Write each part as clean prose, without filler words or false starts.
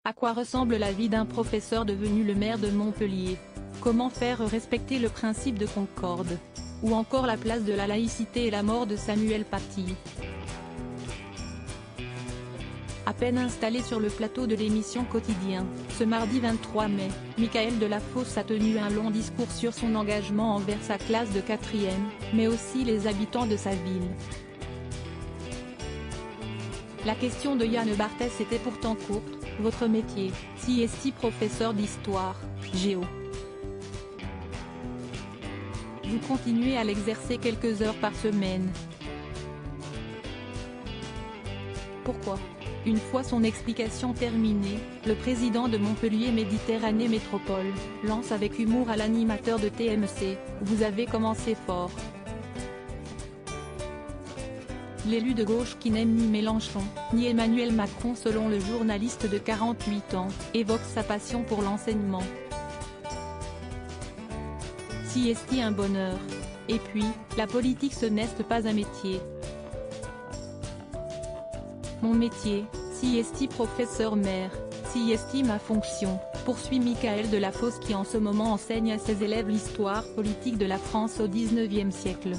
À quoi ressemble la vie d'un professeur devenu le maire de Montpellier? Comment faire respecter le principe de concorde? Ou encore la place de la laïcité et la mort de Samuel Paty? À peine installé sur le plateau de l'émission Quotidien, ce mardi 23 mai, Mickaël Delafosse a tenu un long discours sur son engagement envers sa classe de 4e, mais aussi les habitants de sa ville. La question de Yann Barthès était pourtant courte: votre métier, si est-il professeur d'histoire, géo? Vous continuez à l'exercer quelques heures par semaine. Pourquoi? Une fois son explication terminée, le président de Montpellier Méditerranée Métropole lance avec humour à l'animateur de TMC: vous avez commencé fort. L'élu de gauche qui n'aime ni Mélenchon, ni Emmanuel Macron selon le journaliste de 48 ans, évoque sa passion pour l'enseignement. Si est-il un bonheur? Et puis, la politique ce n'est pas un métier. Mon métier, si est-il professeur maire, si est-il ma fonction, poursuit Mickaël Delafosse qui en ce moment enseigne à ses élèves l'histoire politique de la France au XIXe siècle.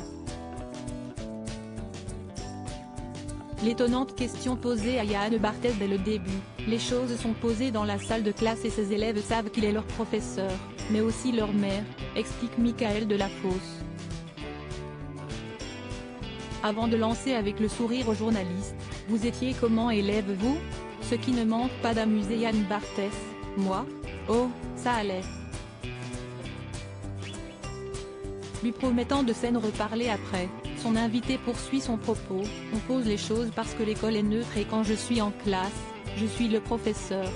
L'étonnante question posée à Yann Barthès dès le début: les choses sont posées dans la salle de classe et ses élèves savent qu'il est leur professeur, mais aussi leur maire, explique Mickaël Delafosse. Avant de lancer avec le sourire aux journalistes: vous étiez comment élève vous? Ce qui ne manque pas d'amuser Yann Barthès: moi? Oh, ça allait. Lui promettant de s'en reparler après, son invité poursuit son propos: on pose les choses parce que l'école est neutre et quand je suis en classe, je suis le professeur.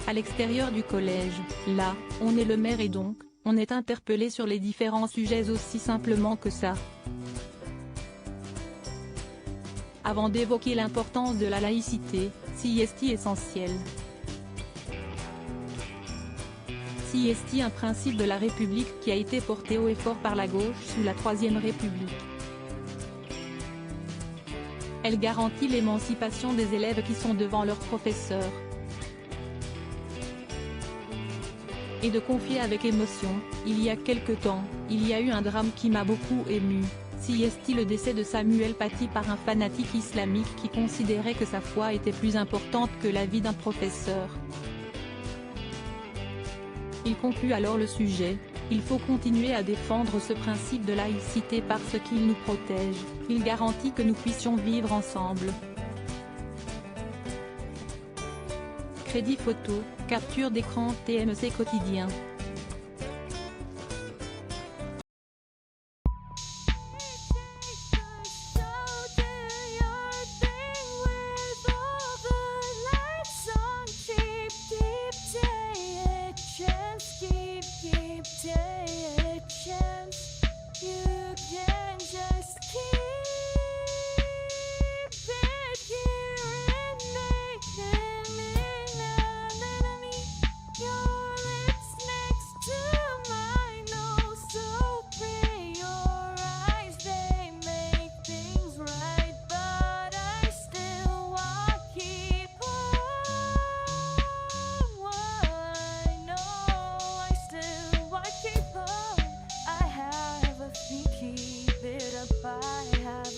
À l'extérieur du collège, là, on est le maire et donc, on est interpellé sur les différents sujets aussi simplement que ça. Avant d'évoquer l'importance de la laïcité, si est-il essentiel? Si est-il un principe de la République qui a été porté haut et fort par la gauche sous la Troisième République? Elle garantit l'émancipation des élèves qui sont devant leurs professeurs. Et de confier avec émotion: il y a quelque temps, il y a eu un drame qui m'a beaucoup ému. Si est-il le décès de Samuel Paty par un fanatique islamique qui considérait que sa foi était plus importante que la vie d'un professeur. Il conclut alors le sujet: il faut continuer à défendre ce principe de laïcité parce qu'il nous protège, il garantit que nous puissions vivre ensemble. Crédit photo, capture d'écran TMC Quotidien. Keep it up, I have